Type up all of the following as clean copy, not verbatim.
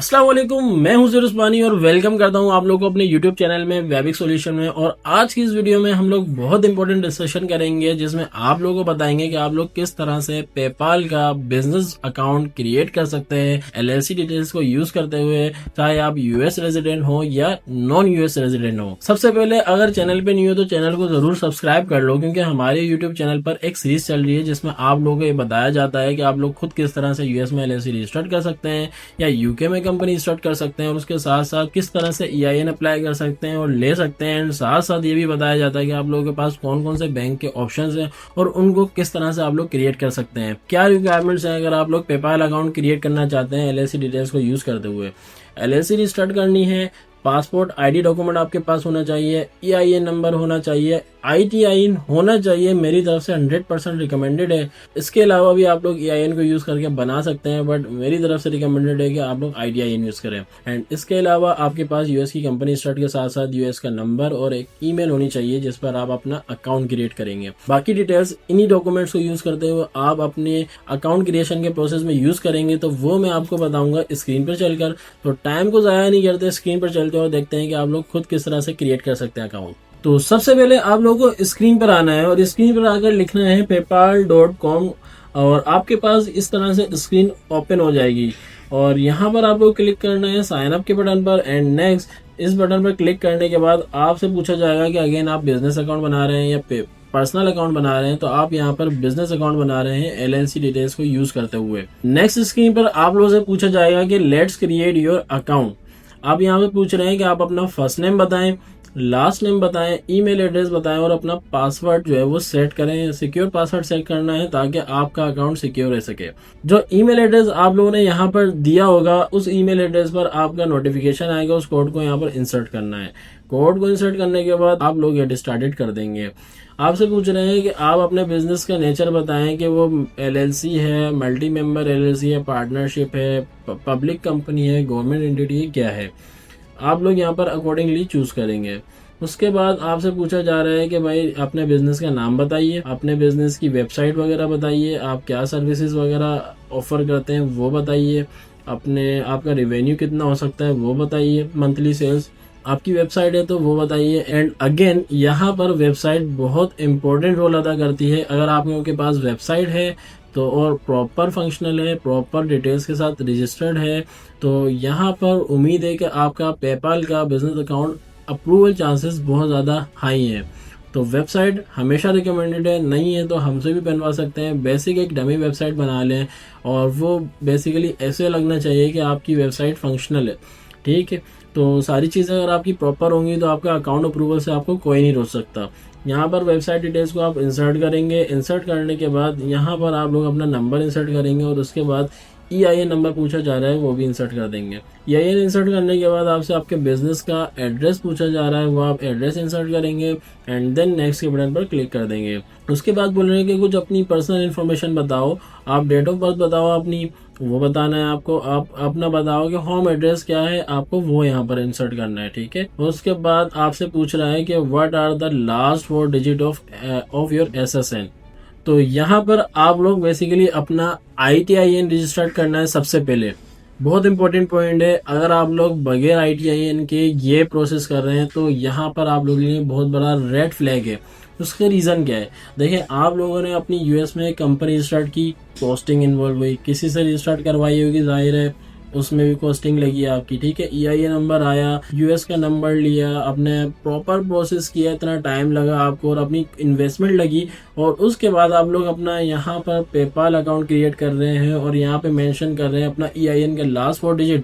अस्सलाम वालेकुम, मैं हूं ज़हीर उस्मानी और वेलकम करता हूं आप लोगों को अपने यूट्यूब चैनल में वेबिक सॉल्यूशन में। और आज की इस वीडियो में हम लोग बहुत इंपॉर्टेंट डिस्कशन करेंगे जिसमें आप लोगों को बताएंगे कि आप लोग किस तरह से पेपाल का बिजनेस अकाउंट क्रिएट कर सकते हैं एलएलसी डिटेल्स को यूज करते हुए, चाहे आप यूएस रेजिडेंट हो या नॉन यूएस रेजिडेंट हो। सबसे पहले अगर चैनल पे नहीं हो तो चैनल को जरूर सब्सक्राइब कर लो, क्योंकि हमारे यूट्यूब चैनल पर एक सीरीज चल रही है जिसमें आप लोगों को ये बताया जाता है कि आप लोग खुद किस तरह से यूएस में एलएलसी रजिस्टर्ड कर सकते हैं या यूके में कंपनी स्टार्ट कर सकते हैं, और उसके साथ साथ किस तरह से ईआईएन अप्लाई कर सकते हैं और ले सकते हैं। एंड साथ साथ ये भी बताया जाता है कि आप लोगों के पास कौन कौन से बैंक के ऑप्शंस हैं और उनको किस तरह से आप लोग क्रिएट कर सकते हैं, क्या रिक्वायरमेंट्स हैं अगर आप लोग पेपाल अकाउंट क्रिएट करना चाहते हैं एलएलसी डिटेल्स को यूज करते हुए। एलएलसी स्टार्ट करनी है, पासपोर्ट आईडी डॉक्यूमेंट आपके पास होना चाहिए, ईआईएन नंबर होना चाहिए, आईटीआईएन होना चाहिए, मेरी तरफ से 100% रिकमेंडेड है। इसके अलावा भी आप लोग ईआईएन को यूज करके बना सकते हैं, बट मेरी तरफ से रिकमेंडेड है कि आप लोग आईटीआईएन यूज करें। एंड इसके अलावा आपके पास यूएस की कंपनी स्टार्ट के साथ साथ यूएस का नंबर और एक ईमेल होनी चाहिए जिस पर आप अपना अकाउंट क्रिएट करेंगे। बाकी डिटेल्स इन्हीं डॉक्यूमेंट्स को यूज करते हुए आप अपने अकाउंट क्रिएशन के प्रोसेस में यूज करेंगे, तो वो मैं आपको बताऊंगा स्क्रीन पर चलकर। तो टाइम को जाया नहीं करते, स्क्रीन पर चलते और देखते हैं कि आप लोग खुद किस तरह से क्रिएट कर सकते हैं अकाउंट। तो सबसे पहले आप लोगों को स्क्रीन पर आना है और स्क्रीन पर आकर लिखना है paypal.com, और आपके पास इस तरह से स्क्रीन ओपन हो जाएगी। और यहाँ पर आप लोग क्लिक करना है साइन अप के बटन पर एंड नेक्स्ट। इस बटन पर क्लिक करने के बाद आपसे पूछा जाएगा कि अगेन आप बिजनेस अकाउंट बना रहे हैं या पर्सनल अकाउंट बना रहे हैं, तो आप यहाँ पर बिजनेस अकाउंट बना रहे हैं एलएलसी डिटेल्स को यूज करते हुए। नेक्स्ट स्क्रीन पर आप लोगों से पूछा जाएगा कि लेट्स क्रिएट योर अकाउंट। आप यहाँ पे पूछ रहे हैं कि आप अपना फर्स्ट नेम बताएं, लास्ट नेम बताएं, ईमेल एड्रेस बताएं और अपना पासवर्ड जो है वो सेट करें। सिक्योर पासवर्ड सेट करना है ताकि आपका अकाउंट सिक्योर रह सके। जो ईमेल एड्रेस आप लोगों ने यहाँ पर दिया होगा उस ईमेल एड्रेस पर आपका नोटिफिकेशन आएगा, उस कोड को यहाँ पर इंसर्ट करना है। कोड को इंसर्ट करने के बाद आप लोग गेट स्टार्टेड कर देंगे। आपसे पूछ रहे हैं कि आप अपने बिजनेस का नेचर बताएं कि वो एलएलसी है, मल्टी मेंबर एलएलसी है, पार्टनरशिप है, पब्लिक कंपनी है, गवर्नमेंट एंटिटी है, क्या है। आप लोग यहाँ पर अकॉर्डिंगली चूज करेंगे। उसके बाद आपसे पूछा जा रहा है कि भाई अपने बिजनेस का नाम बताइए, अपने बिजनेस की वेबसाइट वगैरह बताइए, आप क्या सर्विसेज वगैरह ऑफर करते हैं वो बताइए, आपका रेवेन्यू कितना हो सकता है वो बताइए, मंथली सेल्स, आपकी वेबसाइट है तो वो बताइए। एंड अगेन यहाँ पर वेबसाइट बहुत इंपॉर्टेंट रोल अदा करती है। अगर आप लोगों के पास वेबसाइट है तो और प्रॉपर फंक्शनल है, प्रॉपर डिटेल्स के साथ रजिस्टर्ड है, तो यहाँ पर उम्मीद है कि आपका पेपाल का बिजनेस अकाउंट अप्रूवल चांसेस बहुत ज़्यादा हाई हैं। तो वेबसाइट हमेशा रिकमेंडेड है, नहीं है तो हमसे भी बनवा सकते हैं। बेसिक एक डमी वेबसाइट बना लें और वो बेसिकली ऐसे लगना चाहिए कि आपकी वेबसाइट फंक्शनल है, ठीक है। तो सारी चीज़ें अगर आपकी प्रॉपर होंगी तो आपका अकाउंट अप्रूवल से आपको कोई नहीं रोक सकता। यहाँ पर वेबसाइट डिटेल्स को आप इंसर्ट करेंगे। इंसर्ट करने के बाद यहाँ पर आप लोग अपना नंबर इंसर्ट करेंगे और उसके बाद ईआईएन नंबर पूछा जा रहा है वो भी इंसर्ट कर देंगे। ईआईएन इंसर्ट करने के बाद आपसे आपके बिजनेस का एड्रेस पूछा जा रहा है, वो आप एड्रेस इंसर्ट करेंगे एंड देन नेक्स्ट के बटन पर क्लिक कर देंगे। उसके बाद बोल रहे हैं कि कुछ अपनी पर्सनल इन्फॉर्मेशन बताओ, आप डेट ऑफ बर्थ बताओ अपनी, वो बताना है आपको। आप अपना बताओ कि होम एड्रेस क्या है, आपको वो यहाँ पर इंसर्ट करना है, ठीक है। उसके बाद आपसे पूछ रहा है कि what are the last 4 digit of your SSN. तो यहाँ पर आप लोग बेसिकली अपना आईटीआईएन रजिस्टर करना है सबसे पहले। बहुत इंपॉर्टेंट पॉइंट है, अगर आप लोग बगैर आईटीआईएन के ये प्रोसेस कर रहे हैं तो यहाँ पर आप लोगों के लिए बहुत बड़ा रेड फ्लैग है। उसका रीज़न क्या है, देखिए आप लोगों ने अपनी यूएस में कंपनी स्टार्ट की, कॉस्टिंग इन्वॉल्व हुई, किसी से रजिस्टर्ड करवाई होगी, जाहिर है उसमें भी कॉस्टिंग लगी आपकी, ठीक है। ईआईएन नंबर आया, यूएस का नंबर लिया, आपने प्रॉपर प्रोसेस किया, इतना टाइम लगा आपको और अपनी इन्वेस्टमेंट लगी, और उसके बाद आप लोग अपना यहाँ पर पेपाल अकाउंट क्रिएट कर रहे हैं और यहाँ पे मेंशन कर रहे हैं अपना ईआईएन का लास्ट 4 डिजिट,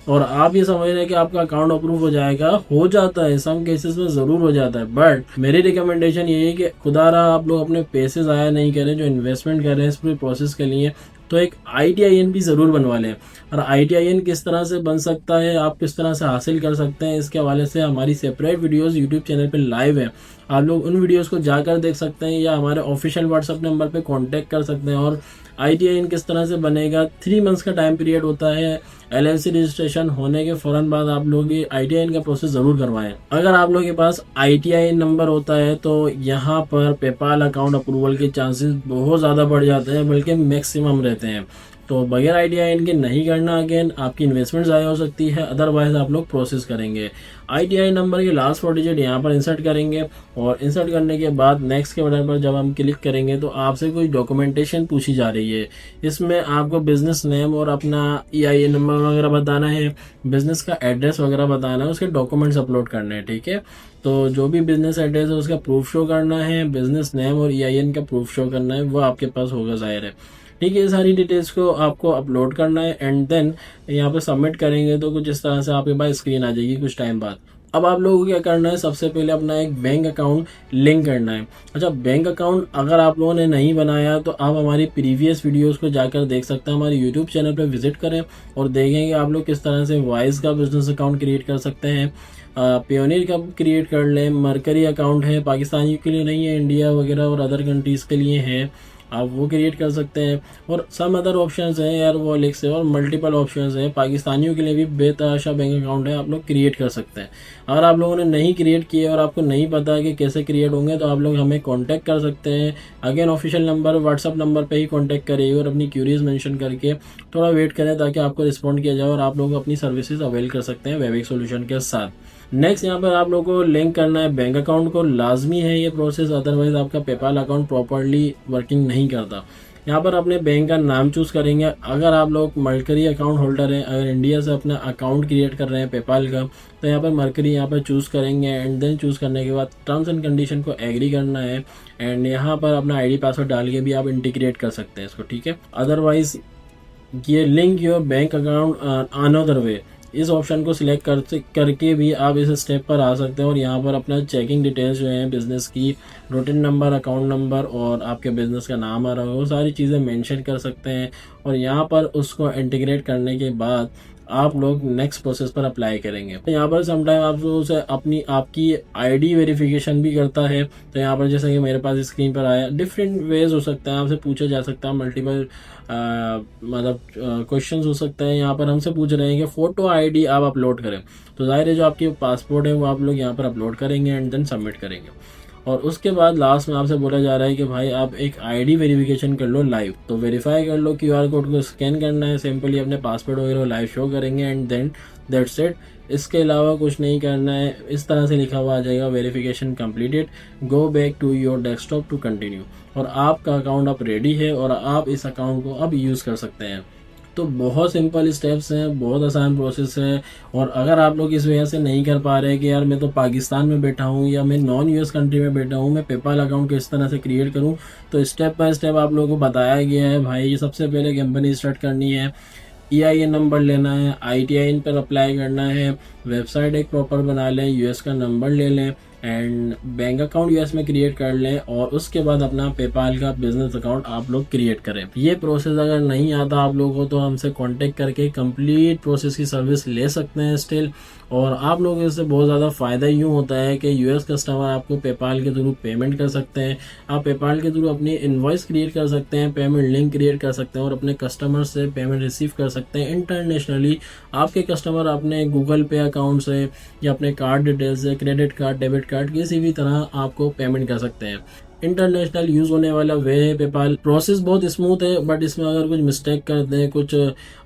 और आप ये समझ रहे हैं कि आपका अकाउंट अप्रूव हो जाएगा। हो जाता है, सम केसेस में जरूर हो जाता है, बट मेरी रिकमेंडेशन ये है कि खुदारा आप लोग अपने पैसे ज़ाया नहीं करें जो इन्वेस्टमेंट कर रहे हैं इस पूरे प्रोसेस के लिए, तो एक आईटीआईएन भी ज़रूर बनवा लें। और आईटीआईएन किस तरह से बन सकता है, आप किस तरह से हासिल कर सकते हैं, इसके हवाले से हमारी सेपरेट वीडियोस यूट्यूब चैनल पे लाइव है। आप लोग उन वीडियोस को जाकर देख सकते हैं या हमारे ऑफिशियल व्हाट्सएप नंबर पे कांटेक्ट कर सकते हैं। और आईटीआईएन किस तरह से बनेगा, 3 मंथ्स का टाइम पीरियड होता है। एलएलसी रजिस्ट्रेशन होने के फौरन बाद आप लोग ये आईटीआईएन का प्रोसेस जरूर करवाएं। अगर आप लोगों के पास आईटीआईएन नंबर होता है तो यहाँ पर पेपाल अकाउंट अप्रूवल के चांसेस बहुत ज़्यादा बढ़ जाते हैं, बल्कि मैक्सिमम रहते हैं। तो बगैर ITIN के नहीं करना, अगेन आपकी इन्वेस्टमेंट ज़ाया हो सकती है, अदरवाइज आप लोग प्रोसेस करेंगे। ITIN नंबर के लास्ट 4 डिजिट यहाँ पर इंसर्ट करेंगे और इंसर्ट करने के बाद नेक्स्ट के बटन पर जब हम क्लिक करेंगे तो आपसे कोई डॉक्यूमेंटेशन पूछी जा रही है। इसमें आपको बिजनेस नेम और अपना EIN नंबर वगैरह बताना है, बिजनेस का एड्रेस वगैरह बताना है, उसके डॉक्यूमेंट्स अपलोड करने हैं, ठीक है। तो जो भी बिजनेस एड्रेस है उसका प्रूफ शो करना है, बिजनेस नेम और EIN का प्रूफ शो करना है, वो आपके पास होगा ज़ाहिर है, ठीक है। ये सारी डिटेल्स को आपको अपलोड करना है एंड देन यहाँ पे सबमिट करेंगे तो कुछ इस तरह से आपके पास स्क्रीन आ जाएगी कुछ टाइम बाद। अब आप लोगों को क्या करना है, सबसे पहले अपना एक बैंक अकाउंट लिंक करना है। अच्छा, बैंक अकाउंट अगर आप लोगों ने नहीं बनाया तो आप हमारी प्रीवियस वीडियोस को जाकर देख सकते हैं, हमारे यूट्यूब चैनल पर विजिट करें और देखेंगे आप लोग किस तरह से वाइज का बिजनेस अकाउंट क्रिएट कर सकते हैं, पियोनियर का क्रिएट कर लें, मरकरी अकाउंट है, पाकिस्तानी के लिए नहीं है, इंडिया वगैरह और अदर कंट्रीज़ के लिए है, आप वो क्रिएट कर सकते हैं। और सम अदर ऑप्शंस हैं यार, वो लिख से और मल्टीपल ऑप्शंस हैं, पाकिस्तानियों के लिए भी बेतहाशा बैंक अकाउंट है, आप लोग क्रिएट कर सकते हैं। अगर आप लोगों ने नहीं क्रिएट किए और आपको नहीं पता कि कैसे क्रिएट होंगे तो आप लोग हमें कांटेक्ट कर सकते हैं। Again official number WhatsApp number पे ही कांटेक्ट करिए और अपनी क्यूरीज मेंशन करके थोड़ा वेट करें ताकि आपको रिस्पॉन्ड किया जाए और आप लोग अपनी सर्विसेज अवेल कर सकते हैं वेबिक्स सॉल्यूशन के साथ। नेक्स्ट यहाँ पर आप लोगों को लिंक करना है बैंक अकाउंट को, लाजमी है ये प्रोसेस, अदरवाइज आपका पेपाल अकाउंट प्रॉपरली वर्किंग नहीं करता। यहाँ पर अपने बैंक का नाम चूज करेंगे। अगर आप लोग मरकरी अकाउंट होल्डर हैं, अगर इंडिया से अपना अकाउंट क्रिएट कर रहे हैं पेपाल का, तो यहाँ पर मरकरी यहाँ पर चूज करेंगे एंड देन चूज करने के बाद टर्म्स एंड कंडीशन को एग्री करना है एंड यहाँ पर अपना ID पासवर्ड डाल के भी आप इंटीग्रेट कर सकते हैं इसको, ठीक है। अदरवाइज ये link your bank account another way, इस ऑप्शन को सिलेक्ट करके भी आप इस स्टेप पर आ सकते हैं और यहाँ पर अपना चेकिंग डिटेल्स जो हैं बिजनेस की, रूटीन नंबर, अकाउंट नंबर और आपके बिजनेस का नाम आ रहा हो, वो सारी चीज़ें मेंशन कर सकते हैं और यहाँ पर उसको इंटीग्रेट करने के बाद आप लोग नेक्स्ट प्रोसेस पर अप्लाई करेंगे। तो यहाँ पर समटाइम आप उसे आपकी ID वेरिफिकेशन भी करता है। तो यहाँ पर जैसे कि मेरे पास स्क्रीन पर आया, डिफरेंट वेज हो सकता है, आपसे पूछा जा सकता है, मल्टीपल मतलब क्वेश्चंस हो सकते हैं। यहाँ पर हमसे पूछ रहे हैं कि फोटो ID आप अपलोड करें, तो जाहिर है जो आपकी पासपोर्ट है वो आप लोग यहाँ पर अपलोड करेंगे एंड देन सबमिट करेंगे। और उसके बाद लास्ट में आपसे बोला जा रहा है कि भाई आप एक ID वेरिफिकेशन कर लो लाइव, तो वेरीफाई कर लो, QR कोड को स्कैन करना है, सिंपली अपने पासपोर्ट वगैरह लाइव शो करेंगे एंड देन दैट्स इट। इसके अलावा कुछ नहीं करना है। इस तरह से लिखा हुआ आ जाएगा verification completed, go back to your desktop to continue, और आपका अकाउंट अब रेडी है और आप इस अकाउंट को अब यूज़ कर सकते हैं। तो बहुत सिंपल स्टेप्स हैं, बहुत आसान प्रोसेस है। और अगर आप लोग इस वजह से नहीं कर पा रहे कि यार मैं तो पाकिस्तान में बैठा हूँ या मैं नॉन US कंट्री में बैठा हूँ, मैं पेपाल अकाउंट किस तरह से क्रिएट करूँ, तो स्टेप बाय स्टेप आप लोगों को बताया गया है। भाई सबसे पहले कंपनी स्टार्ट करनी है, EIN नंबर लेना है, ITIN पर अप्लाई करना है, वेबसाइट एक प्रॉपर बना लें, US का नंबर ले लें एंड बैंक अकाउंट US में क्रिएट कर लें और उसके बाद अपना पेपाल का बिजनेस अकाउंट आप लोग क्रिएट करें। ये प्रोसेस अगर नहीं आता आप लोगों को तो हमसे कांटेक्ट करके कंप्लीट प्रोसेस की सर्विस ले सकते हैं स्टिल। और आप लोगों से बहुत ज़्यादा फ़ायदा यूँ होता है कि US कस्टमर आपको पेपाल के थ्रू पेमेंट कर सकते हैं, आप पेपाल के थ्रू अपनी इनवॉइस क्रिएट कर सकते हैं, पेमेंट लिंक क्रिएट कर सकते हैं और अपने कस्टमर से पेमेंट रिसीव कर सकते हैं इंटरनेशनली। आपके कस्टमर अपने गूगल पे अकाउंट से या अपने कार्ड डिटेल से, क्रेडिट कार्ड, डेबिट कार्ड, किसी भी तरह आपको पेमेंट कर सकते हैं। इंटरनेशनल यूज होने वाला वे है पेपाल। प्रोसेस बहुत स्मूथ है, बट इसमें अगर कुछ मिस्टेक करते हैं, कुछ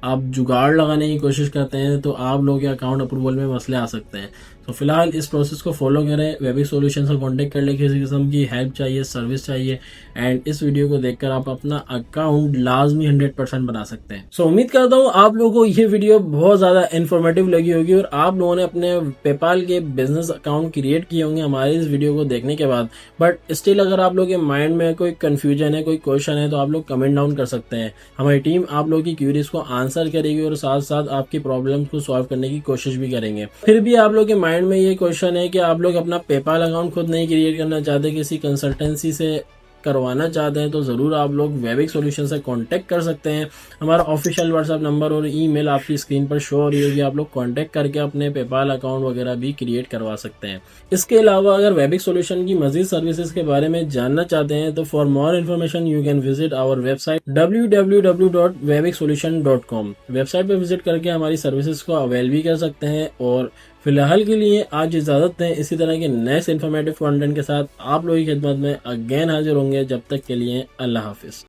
आप जुगाड़ लगाने की कोशिश करते हैं तो आप लोग के अकाउंट अप्रूवल में मसले आ सकते हैं। तो फिलहाल इस प्रोसेस को फॉलो करें, वेबिक्स सॉल्यूशन से कांटेक्ट कर ले किसी किस्म की हेल्प चाहिए, सर्विस चाहिए, एंड इस वीडियो को देखकर आप अपना अकाउंट लाजमी 100% बना सकते हैं। सो उम्मीद करता हूँ आप लोगों को ये वीडियो बहुत ज्यादा इन्फॉर्मेटिव लगी होगी और आप लोगों ने अपने पेपाल के बिजनेस अकाउंट क्रिएट किए होंगे हमारे इस वीडियो को देखने के बाद। बट स्टिल अगर आप लोग के माइंड में कोई कंफ्यूजन है, कोई क्वेश्चन है, तो आप लोग कमेंट डाउन कर सकते हैं। हमारी टीम आप लोग की क्यूरीज को आंसर करेगी और साथ साथ आपकी प्रॉब्लम को सॉल्व करने की कोशिश भी करेंगे। फिर भी आप लोग के माइंड में ये क्वेश्चन है कि आप लोग अपना पेपाल अकाउंट खुद नहीं क्रिएट करना चाहते, किसी कंसल्टेंसी से करवाना चाहते हैं, तो जरूर आप लोग वेबिक्स सॉल्यूशन से कांटेक्ट कर सकते हैं। हमारा ऑफिशियल व्हाट्सएप नंबर और ईमेल आपकी स्क्रीन पर शो हो रही होगी, आप लोग कांटेक्ट करके अपने पेपाल अकाउंट वगैरह भी क्रिएट करवा सकते हैं। इसके अलावा अगर वेबिक्स सॉल्यूशन की मजीद सर्विसेज के बारे में जानना चाहते हैं तो for more information you can visit our website www.webicsolution.com। Website पर विजिट करके हमारी सर्विसेज को अवेल भी कर सकते हैं। और फिलहाल के लिए आज इजाजत दें, इसी तरह के नेक्स्ट इन्फॉर्मेटिव कंटेंट के साथ आप लोगों की खिदमत में अगेन हाजिर होंगे। जब तक के लिए अल्लाह हाफिज।